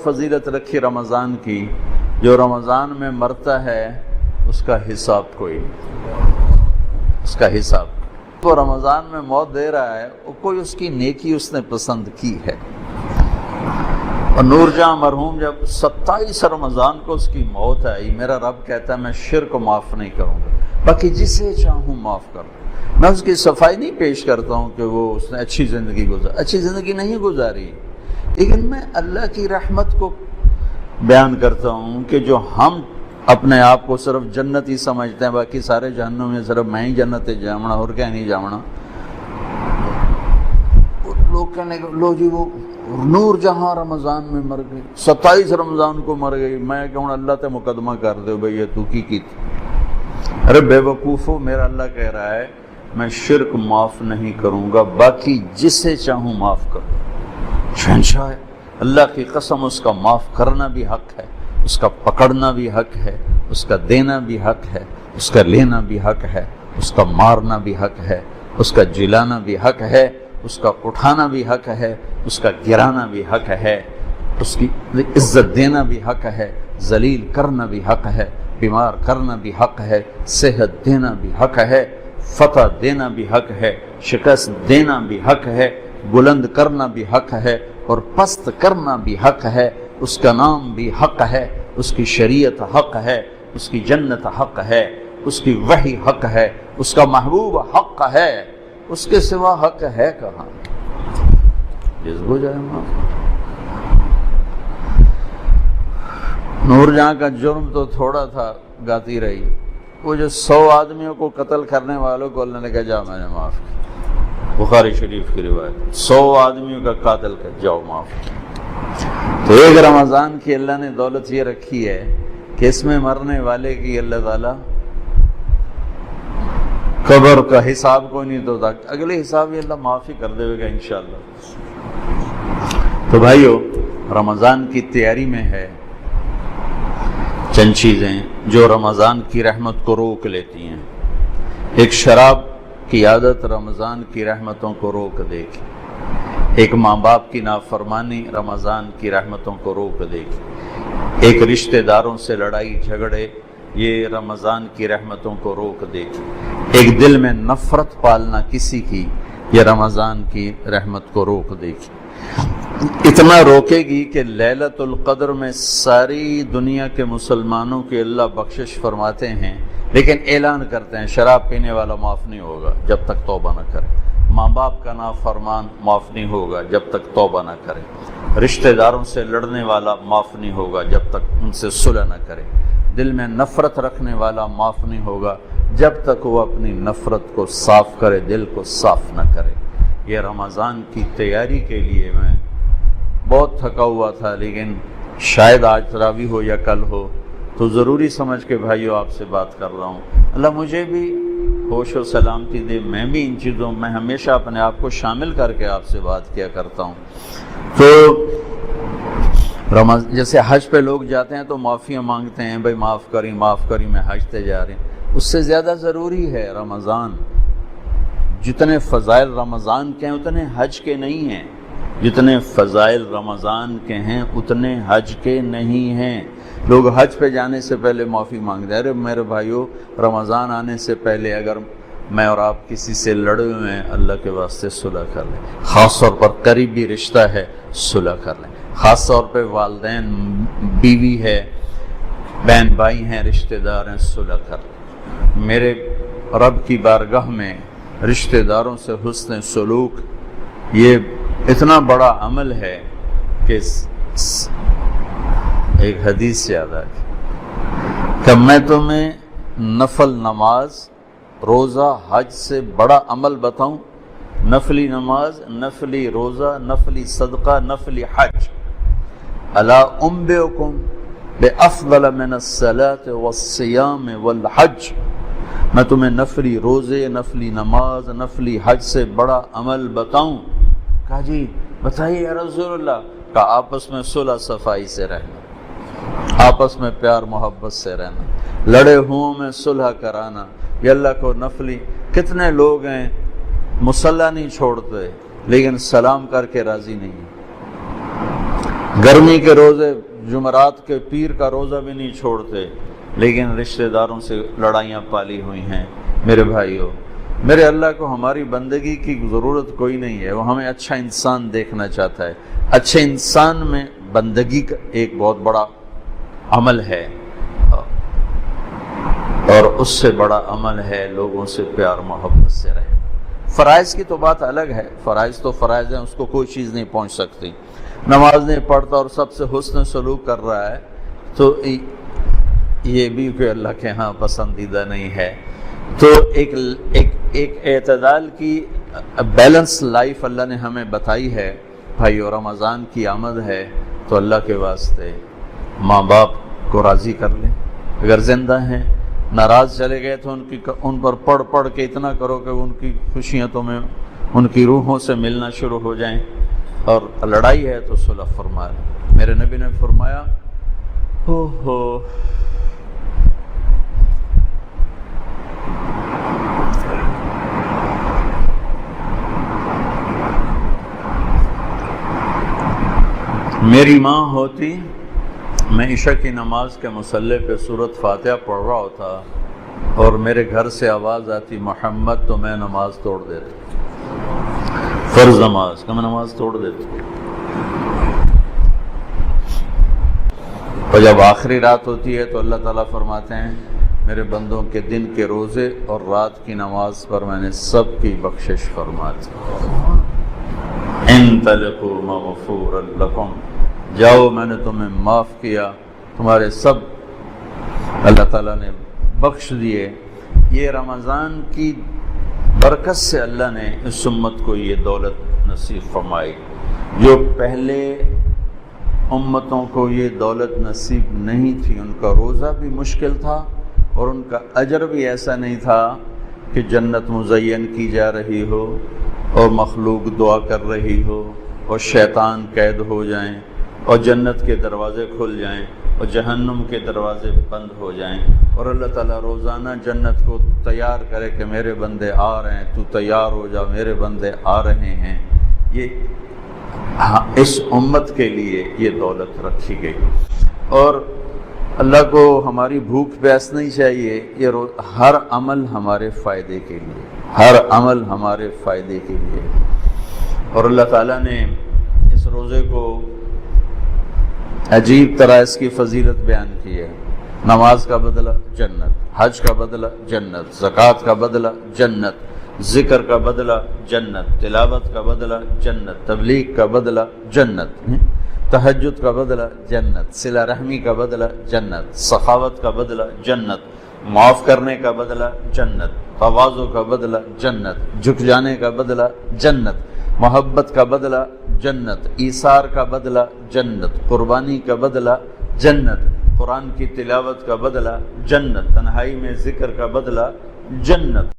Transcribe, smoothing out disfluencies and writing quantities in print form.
فضیلت رکھی رمضان کی، جو رمضان میں مرتا ہے اس کا حساب کوئی نہیں، اس کا حساب وہ رمضان میں موت دے رہا ہے، وہ کوئی اس کی نیکی اس نے پسند کی ہے۔ اور نور جہاں مرحوم جب 27 رمضان کو اس کی موت آئی، میرا رب کہتا ہے میں شرک کو معاف نہیں کروں گا، باقی جسے چاہوں معاف کر دوں۔ میں اس کی صفائی نہیں پیش کرتا ہوں کہ وہ اس نے اچھی زندگی گزاری، اچھی زندگی نہیں گزاری، لیکن میں اللہ کی رحمت کو بیان کرتا ہوں کہ جو ہم اپنے آپ کو صرف جنتی سمجھتے ہیں، باقی سارے جہنم میں صرف میں ہی جنت جامنا اور کیا نہیں جامنا۔ لوگ کہنے کہ لو جی وہ نور جہاں رمضان میں مر گئی، 27 رمضان کو مر گئی، میں کہوں اللہ تے مقدمہ کر دے بھئی یہ تو کی تھی۔ ارے بے وقوفو، میرا اللہ کہہ رہا ہے میں شرک معاف نہیں کروں گا، باقی جسے چاہوں معاف کروں۔ شہنشاہ ہے اللہ کی قسم، اس کا معاف کرنا بھی حق ہے، اس کا پکڑنا بھی حق ہے، اس کا دینا بھی حق ہے، اس کا لینا بھی حق ہے، اس کا مارنا بھی حق ہے، اس کا جلانا بھی حق ہے، اس کا اٹھانا بھی حق ہے، اس کا گرانا بھی حق ہے، اس کی عزت دینا بھی حق ہے، ذلیل کرنا بھی حق ہے، بیمار کرنا بھی حق ہے، صحت دینا بھی حق ہے، فتح دینا بھی حق ہے، شکست دینا بھی حق ہے، بلند کرنا بھی حق ہے اور پست کرنا بھی حق ہے۔ اس کا نام بھی حق ہے، اس کی شریعت حق ہے، اس کی جنت حق ہے، اس کی وحی حق ہے، اس کا محبوب حق ہے، اس کے سوا حق ہے کہاں؟ جس کو جائے معاف۔ نور جہاں کا جرم تو تھوڑا تھا، گاتی رہی، وہ جو 100 آدمیوں کو قتل کرنے والوں کو اللہ نے کہا جاؤ میں نے معاف کیا، بخاری شریف کی روایت، 100 آدمیوں کا قاتل کر جاؤ معاف کیا۔ تو ایک رمضان کی اللہ نے دولت یہ رکھی ہے کہ اس میں مرنے والے کی اللہ تعالیٰ قبر کا حساب کوئی نہیں تو اگلے حساب یہ اللہ معافی کر دے گا انشاءاللہ۔ تو بھائیو، رمضان کی تیاری میں ہے چند چیزیں جو رمضان کی رحمت کو روک لیتی ہیں۔ ایک شراب کی عادت رمضان کی رحمتوں کو روک دے گی، ایک ماں باپ کی نافرمانی رمضان کی رحمتوں کو روک دے گی، ایک رشتہ داروں سے لڑائی جھگڑے یہ رمضان کی رحمتوں کو روک دے گی، ایک دل میں نفرت پالنا کسی کی یہ رمضان کی رحمت کو روک دے گی۔ اتنا روکے گی کہ لیلۃ القدر میں ساری دنیا کے مسلمانوں کی اللہ بخشش فرماتے ہیں، لیکن اعلان کرتے ہیں شراب پینے والا معاف نہیں ہوگا جب تک توبہ نہ کرے، ماں باپ کا نافرمان معاف نہیں ہوگا جب تک توبہ نہ کرے، رشتہ داروں سے لڑنے والا معاف نہیں ہوگا جب تک ان سے صلح نہ کرے، دل میں نفرت رکھنے والا معاف نہیں ہوگا جب تک وہ اپنی نفرت کو صاف کرے، دل کو صاف نہ کرے۔ یہ رمضان کی تیاری کے لیے میں بہت تھکا ہوا تھا، لیکن شاید آج تراویح ہو یا کل ہو تو ضروری سمجھ کے بھائیو آپ سے بات کر رہا ہوں۔ اللہ مجھے بھی ہوش و سلامتی دے، میں بھی ان چیزوں میں ہمیشہ اپنے آپ کو شامل کر کے آپ سے بات کیا کرتا ہوں۔ تو جیسے حج پہ لوگ جاتے ہیں تو معافیاں مانگتے ہیں، بھائی معاف کری میں حج تے جا رہے ہیں، اس سے زیادہ ضروری ہے رمضان۔ جتنے فضائل رمضان کے ہیں اتنے حج کے نہیں ہیں، جتنے فضائل رمضان کے ہیں اتنے حج کے نہیں ہیں۔ لوگ حج پہ جانے سے پہلے معافی مانگتے ہیں، ارے میرے بھائیو رمضان آنے سے پہلے اگر میں اور آپ کسی سے لڑے ہوئے ہیں اللہ کے واسطے صلح کر لیں، خاص طور پر قریبی رشتہ ہے صلح کر لیں، خاص طور پہ والدین، بیوی ہے، بہن بھائی ہیں، رشتہ دار ہیں، صلح کر لیں۔ میرے رب کی بارگاہ میں رشتہ داروں سے حسن سلوک یہ اتنا بڑا عمل ہے کہ ایک حدیث یاد آ گئی کہ میں تمہیں نفل نماز، روزہ، حج سے بڑا عمل بتاؤں؟ نفلی نماز، نفلی روزہ، نفلی صدقہ، نفلی حج۔ الا انبئکم بافضل من الصلاۃ والصیام والحج، میں تمہیں نفلی روزے، نفلی نماز، نفلی حج سے بڑا عمل بتاؤں؟ کہا جی بتائیے یا رسول اللہ۔ کہا آپس میں صلح صفائی سے رہنا، آپس میں پیار محبت سے رہنا، لڑے ہوں میں صلح کرانا۔ یہ اللہ کو نفلی، کتنے لوگ ہیں مصلی نہیں چھوڑتے لیکن سلام کر کے راضی نہیں، گرمی کے روزے جمعرات کے پیر کا روزہ بھی نہیں چھوڑتے، لیکن رشتہ داروں سے لڑائیاں پالی ہوئی ہیں۔ میرے بھائیوں، میرے اللہ کو ہماری بندگی کی ضرورت کوئی نہیں ہے، وہ ہمیں اچھا انسان دیکھنا چاہتا ہے۔ اچھے انسان میں بندگی کا ایک بہت بڑا عمل ہے، اور اس سے بڑا عمل ہے لوگوں سے پیار محبت سے رہے۔ فرائض کی تو بات الگ ہے، فرائض تو فرائض ہیں، اس کو کوئی چیز نہیں پہنچ سکتی۔ نماز نہیں پڑھتا اور سب سے حسن سلوک کر رہا ہے تو یہ بھی کوئی اللہ کے ہاں پسندیدہ نہیں ہے۔ تو ایک اعتدال کی بیلنس لائف اللہ نے ہمیں بتائی ہے۔ بھائیو، رمضان کی آمد ہے تو اللہ کے واسطے ماں باپ کو راضی کر لیں، اگر زندہ ہیں۔ ناراض چلے گئے تو ان پر پڑھ کے اتنا کرو کہ ان کی خوشیاں تمہیں ان کی روحوں سے ملنا شروع ہو جائیں، اور لڑائی ہے تو صلح فرما لیں۔ میرے نبی نے فرمایا، میری ماں ہوتی، میں عشاء کی نماز کے مصلی پہ سورۃ فاتحہ پڑھ رہا ہوتا اور میرے گھر سے آواز آتی محمد، تو میں نماز توڑ دیتا، فرض نماز کا میں نماز توڑ دیتا۔ اور جب آخری رات ہوتی ہے تو اللہ تعالیٰ فرماتے ہیں میرے بندوں کے دن کے روزے اور رات کی نماز پر میں نے سب کی بخشش فرما دی۔ انطلقوا مغفورا لکم، جاؤ میں نے تمہیں معاف کیا، تمہارے سب اللہ تعالیٰ نے بخش دیے۔ یہ رمضان کی برکت سے اللہ نے اس امت کو یہ دولت نصیب فرمائی۔ جو پہلے امتوں کو یہ دولت نصیب نہیں تھی، ان کا روزہ بھی مشکل تھا اور ان کا اجر بھی ایسا نہیں تھا کہ جنت مزین کی جا رہی ہو اور مخلوق دعا کر رہی ہو اور شیطان قید ہو جائیں اور جنت کے دروازے کھل جائیں اور جہنم کے دروازے بند ہو جائیں، اور اللہ تعالیٰ روزانہ جنت کو تیار کرے کہ میرے بندے آ رہے ہیں، تو تیار ہو جا، میرے بندے آ رہے ہیں۔ یہ اس امت کے لیے یہ دولت رکھی گئی، اور اللہ کو ہماری بھوک پیاس نہیں چاہیے، یہ ہر عمل ہمارے فائدے کے لیے، ہر عمل ہمارے فائدے کے لیے۔ اور اللہ تعالیٰ نے اس روزے کو عجیب طرح اس کی فضیلت بیان کی ہے۔ نماز کا بدلہ جنت، حج کا بدلہ جنت، زکوٰۃ کا بدلہ جنت، ذکر کا بدلہ جنت، تلاوت کا بدلہ جنت، تبلیغ کا بدلہ جنت، تہجد کا بدلہ جنت، صلہ رحمی کا بدلہ جنت، سخاوت کا بدلہ جنت، معاف کرنے کا بدلہ جنت، تواضع کا بدلہ جنت، جھک جانے کا بدلہ جنت، محبت کا بدلہ جنت، ایثار کا بدلہ جنت، قربانی کا بدلہ جنت، قرآن کی تلاوت کا بدلہ جنت، تنہائی میں ذکر کا بدلہ جنت۔